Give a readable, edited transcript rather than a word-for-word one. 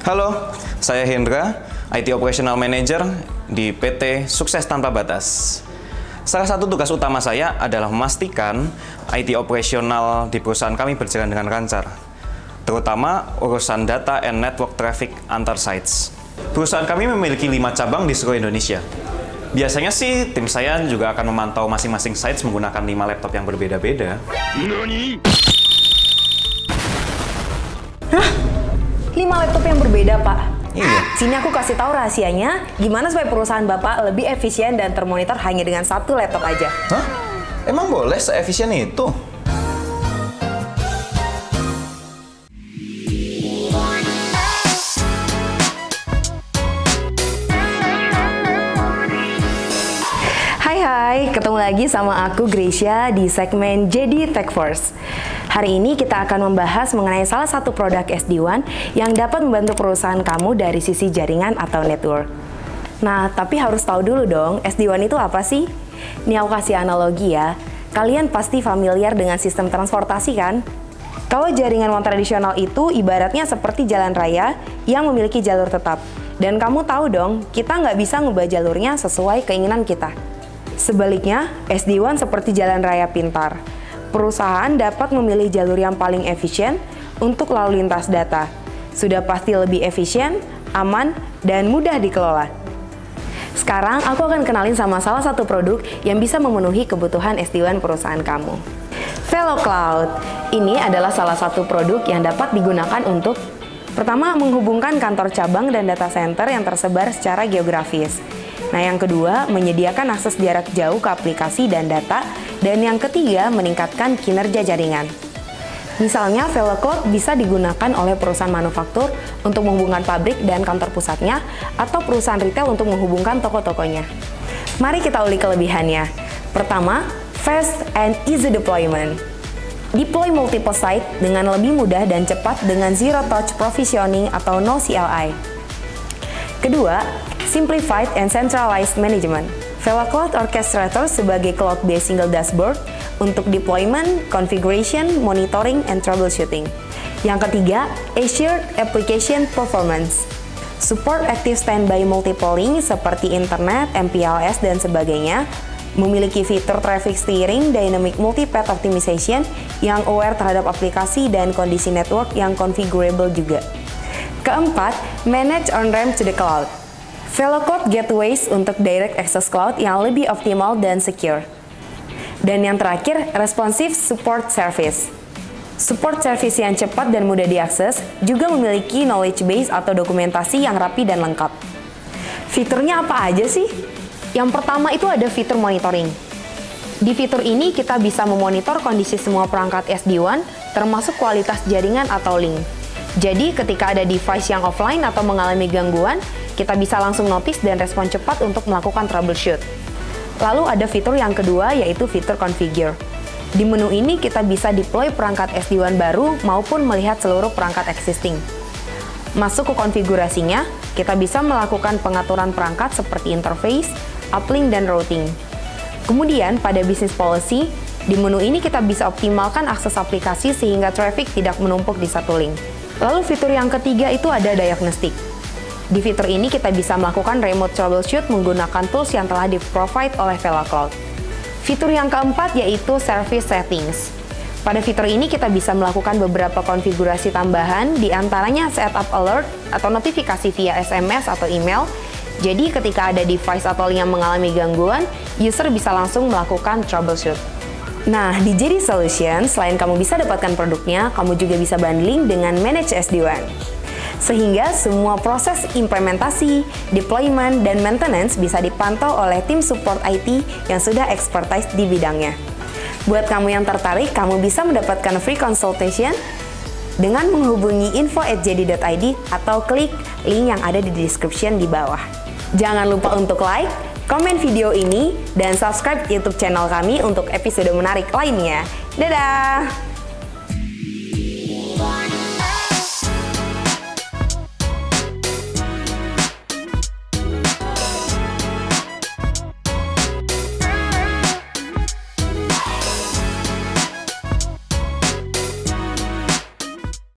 Halo, saya Hendra, IT Operational Manager di PT Sukses Tanpa Batas. Salah satu tugas utama saya adalah memastikan IT operasional di perusahaan kami berjalan dengan lancar, terutama urusan data and network traffic antar sites. Perusahaan kami memiliki 5 cabang di seluruh Indonesia. Biasanya sih tim saya juga akan memantau masing-masing sites menggunakan 5 laptop yang berbeda-beda. Hah? 5 laptop yang berbeda, Pak? Iya. Sini aku kasih tahu rahasianya, gimana supaya perusahaan Bapak lebih efisien dan termonitor hanya dengan 1 laptop aja. Hah? Emang boleh seefisien itu? Hai, ketemu lagi sama aku Gracia di segmen JD Tech Force. Hari ini kita akan membahas mengenai salah satu produk SD-WAN yang dapat membantu perusahaan kamu dari sisi jaringan atau network. Nah, tapi harus tahu dulu dong, SD-WAN itu apa sih? Ini aku kasih analogi ya. Kalian pasti familiar dengan sistem transportasi kan? Kalau jaringan WAN tradisional itu ibaratnya seperti jalan raya yang memiliki jalur tetap. Dan kamu tahu dong, kita nggak bisa ngubah jalurnya sesuai keinginan kita. Sebaliknya, SD-WAN seperti jalan raya pintar. Perusahaan dapat memilih jalur yang paling efisien untuk lalu lintas data. Sudah pasti lebih efisien, aman, dan mudah dikelola. Sekarang aku akan kenalin sama salah satu produk yang bisa memenuhi kebutuhan SD-WAN perusahaan kamu. VeloCloud. Ini adalah salah satu produk yang dapat digunakan untuk pertama, menghubungkan kantor cabang dan data center yang tersebar secara geografis. Nah, yang kedua, menyediakan akses jarak jauh ke aplikasi dan data. Dan yang ketiga, meningkatkan kinerja jaringan. Misalnya, VeloCloud bisa digunakan oleh perusahaan manufaktur untuk menghubungkan pabrik dan kantor pusatnya, atau perusahaan retail untuk menghubungkan toko-tokonya. Mari kita ulik kelebihannya. Pertama, fast and easy deployment. Deploy multiple site dengan lebih mudah dan cepat dengan zero touch provisioning atau no CLI. Kedua, simplified and centralized management. VeloCloud Orchestrator sebagai cloud-based single dashboard untuk deployment, configuration, monitoring, and troubleshooting. Yang ketiga, assured application performance. Support active standby multiple link seperti internet, MPLS, dan sebagainya. Memiliki fitur traffic steering, dynamic multipath optimization yang aware terhadap aplikasi dan kondisi network yang configurable juga. Keempat, manage on-ramp to the cloud. VeloCloud gateways untuk direct access cloud yang lebih optimal dan secure. Dan yang terakhir, responsive support service. Support service yang cepat dan mudah diakses juga memiliki knowledge base atau dokumentasi yang rapi dan lengkap. Fiturnya apa aja sih? Yang pertama itu ada fitur monitoring. Di fitur ini kita bisa memonitor kondisi semua perangkat SD-WAN termasuk kualitas jaringan atau link. Jadi ketika ada device yang offline atau mengalami gangguan, kita bisa langsung notice dan respon cepat untuk melakukan troubleshoot. Lalu ada fitur yang kedua yaitu fitur configure. Di menu ini kita bisa deploy perangkat SD-WAN baru maupun melihat seluruh perangkat existing. Masuk ke konfigurasinya, kita bisa melakukan pengaturan perangkat seperti interface, uplink, dan routing. Kemudian pada business policy, di menu ini kita bisa optimalkan akses aplikasi sehingga traffic tidak menumpuk di satu link. Lalu fitur yang ketiga itu ada diagnostic. Di fitur ini kita bisa melakukan remote troubleshoot menggunakan tools yang telah di-provide oleh VeloCloud. Fitur yang keempat yaitu service settings. Pada fitur ini kita bisa melakukan beberapa konfigurasi tambahan, diantaranya setup alert atau notifikasi via SMS atau email. Jadi ketika ada device atau link yang mengalami gangguan, user bisa langsung melakukan troubleshoot. Nah, di JD Solution, selain kamu bisa dapatkan produknya, kamu juga bisa bundling dengan Manage SD-WAN. Sehingga semua proses implementasi, deployment, dan maintenance bisa dipantau oleh tim support IT yang sudah expertise di bidangnya. Buat kamu yang tertarik, kamu bisa mendapatkan free consultation dengan menghubungi info@jd.id atau klik link yang ada di description di bawah. Jangan lupa untuk like, komen video ini, dan subscribe YouTube channel kami untuk episode menarik lainnya. Dadah!